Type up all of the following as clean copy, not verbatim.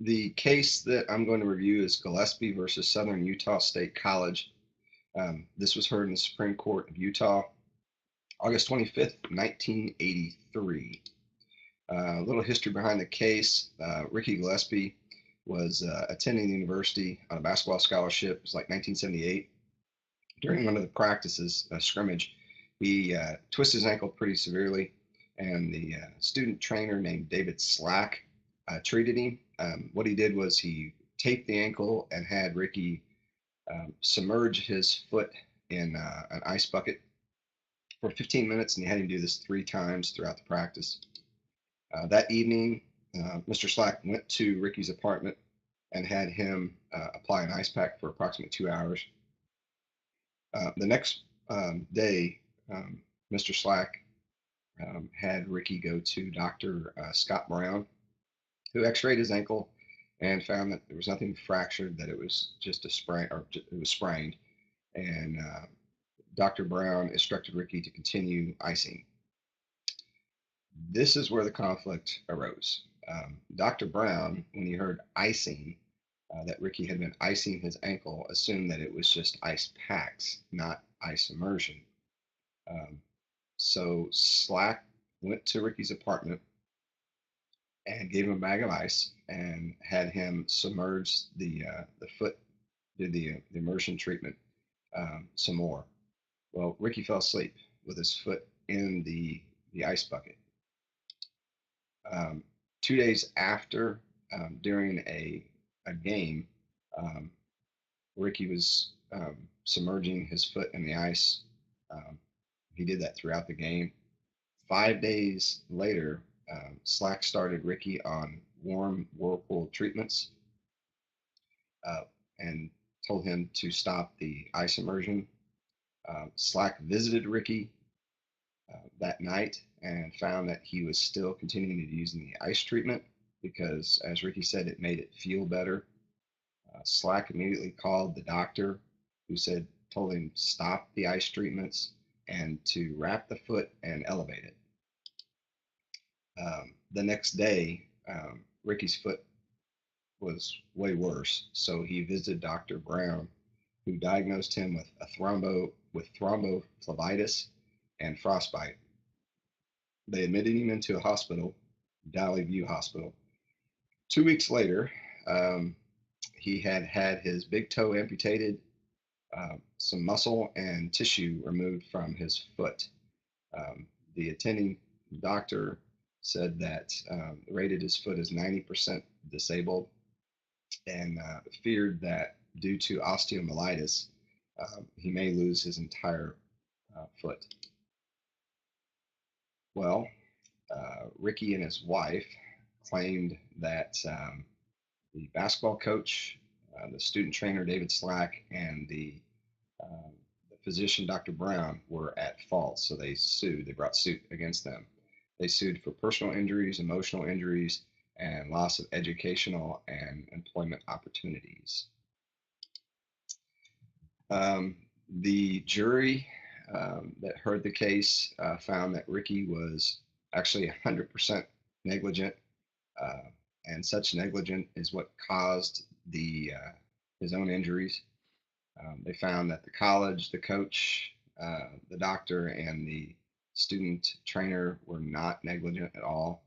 The case that I'm going to review is Gillespie versus Southern Utah State College. This was heard in the Supreme Court of Utah, August 25th, 1983. A little history behind the case. Ricky Gillespie was attending the university on a basketball scholarship. It was like 1978. During one of the practices, a scrimmage, he twisted his ankle pretty severely, and the student trainer named David Slack treated him. What he did was he taped the ankle and had Ricky submerge his foot in an ice bucket for 15 minutes, and he had him do this 3 times throughout the practice. That evening, Mr. Slack went to Ricky's apartment and had him apply an ice pack for approximately 2 hours. The next day, Mr. Slack had Ricky go to Dr. Scott Brown, who x-rayed his ankle and found that there was nothing fractured, that it was just a sprain, or it was sprained. And Dr. Brown instructed Ricky to continue icing. This is where the conflict arose. Dr. Brown, when he heard icing, that Ricky had been icing his ankle, assumed that it was just ice packs, not ice immersion. Um, so Slack went to Ricky's apartment and gave him a bag of ice and had him submerge the foot, did the immersion treatment some more. Well, Ricky fell asleep with his foot in the ice bucket. Um, 2 days after, during a game, um, Ricky was submerging his foot in the ice. Um, he did that throughout the game. 5 days later, Slack started Ricky on warm whirlpool treatments uh, and told him to stop the ice immersion. Slack visited Ricky that night and found that he was still continuing to use the ice treatment because, as Ricky said, it made it feel better. Slack immediately called the doctor, who told him stop the ice treatments and to wrap the foot and elevate it. The next day, Ricky's foot was way worse, so he visited Dr. Brown, who diagnosed him with thrombophlebitis and frostbite. They admitted him into a hospital, Valley View Hospital. 2 weeks later, um, he had had his big toe amputated, some muscle and tissue removed from his foot. The attending doctor said that rated his foot as 90% disabled and feared that due to osteomyelitis, he may lose his entire foot. Well, Ricky and his wife claimed that the basketball coach, the student trainer David Slack, and the physician Dr. Brown were at fault. So they sued. They brought suit against them. They sued for personal injuries, emotional injuries, and loss of educational and employment opportunities. Um, the jury that heard the case found that Ricky was actually 100% negligent, uh, and such negligent is what caused his own injuries. They found that the college, the coach, the doctor, and the student trainer were not negligent at all.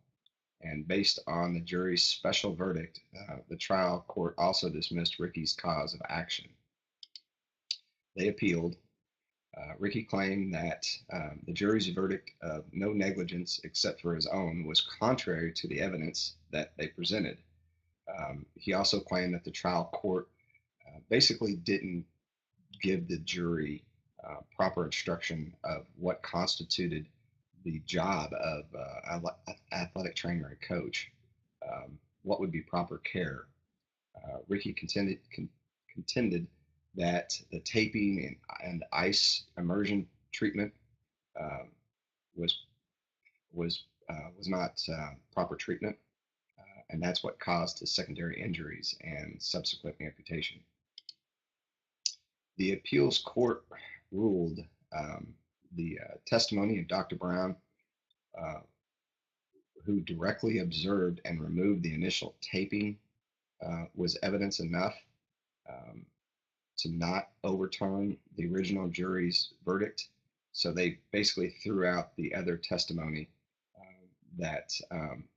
And based on the jury's special verdict, the trial court also dismissed Ricky's cause of action. They appealed. Ricky claimed that the jury's verdict of no negligence except for his own was contrary to the evidence that they presented. He also claimed that the trial court basically didn't give the jury proper instruction of what constituted the job of athletic trainer and coach. What would be proper care? Ricky contended that the taping and ice immersion treatment uh, was was not proper treatment, and that's what caused his secondary injuries and subsequent amputation. The appeals court ruled the testimony of Dr. Brown, uh, who directly observed and removed the initial taping was evidence enough um, to not overturn the original jury's verdict. So they basically threw out the other testimony that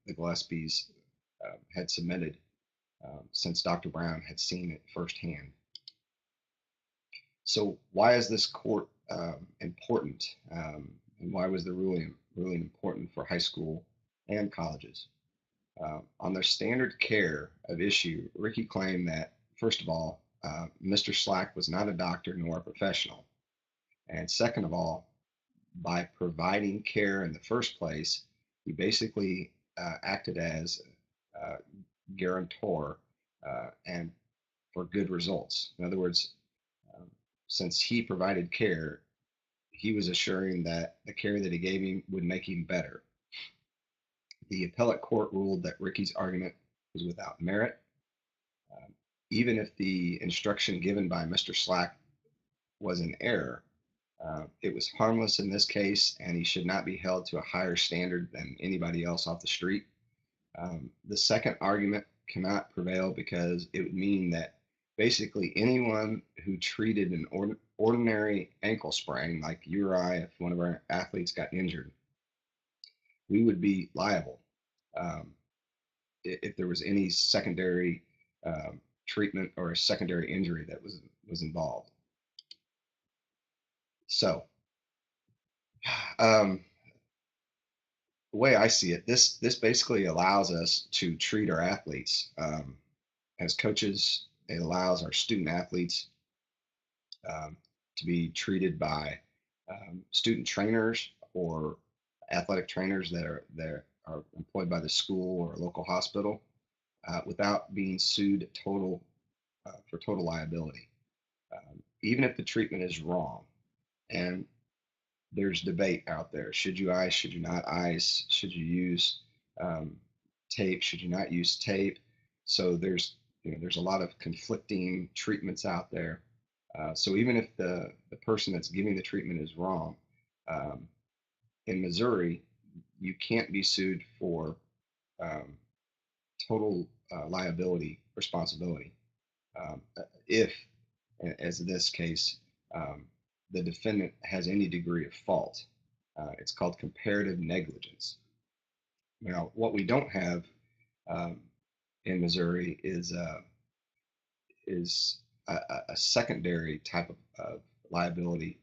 the Gillespies had submitted since Dr. Brown had seen it firsthand. So why is this court important? And why was the ruling important for high school and colleges? On their standard care of issue, Ricky claimed that, first of all, Mr. Slack was not a doctor nor a professional. And second of all, by providing care in the first place, he basically acted as a guarantor and for good results. In other words, um, since he provided care, he was assuring that the care that he gave him would make him better. The appellate court ruled that Ricky's argument was without merit. Um, Even if the instruction given by Mr. Slack was an error, it was harmless in this case, and he should not be held to a higher standard than anybody else off the street. The second argument cannot prevail because it would mean that basically anyone who treated an ordinary ankle sprain, like you or I, if one of our athletes got injured, we would be liable um, if there was any secondary treatment or a secondary injury that was involved. So, um, the way I see it, this basically allows us to treat our athletes as coaches. It allows our student athletes um, to be treated by student trainers or athletic trainers that are employed by the school or local hospital without being sued for total liability, even if the treatment is wrong. And there's debate out there. Should you ice? Should you not ice? Should you use um, tape? Should you not use tape? So there's a lot of conflicting treatments out there. So even if the person that's giving the treatment is wrong, um, in Missouri, you can't be sued for um, total liability responsibility if, as in this case, um, the defendant has any degree of fault. It's called comparative negligence. Now, what we don't have um, in Missouri is a secondary type of liability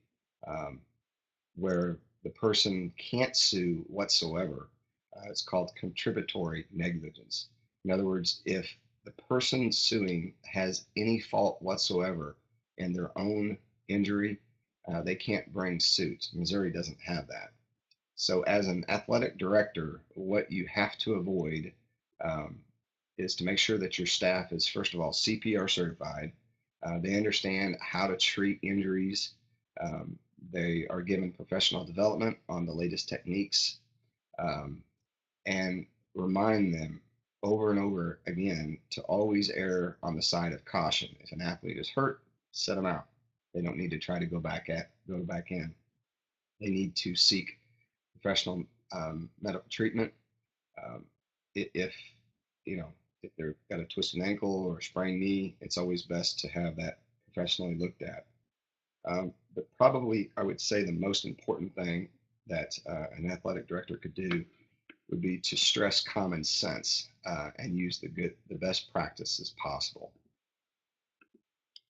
um, where the person can't sue whatsoever. It's called contributory negligence. In other words, if the person suing has any fault whatsoever in their own injury, they can't bring suit. Missouri doesn't have that. So, as an athletic director, what you have to avoid um, is to make sure that your staff is, first of all, CPR certified. They understand how to treat injuries. Um, they are given professional development on the latest techniques um, and remind them over and over again to always err on the side of caution. If an athlete is hurt, set them out. They don't need to try to go back in. They need to seek professional medical treatment. Um, if you know if they've got a twisted ankle or a sprained knee, it's always best to have that professionally looked at. But probably, I would say the most important thing that an athletic director could do would be to stress common sense and use the best practices possible.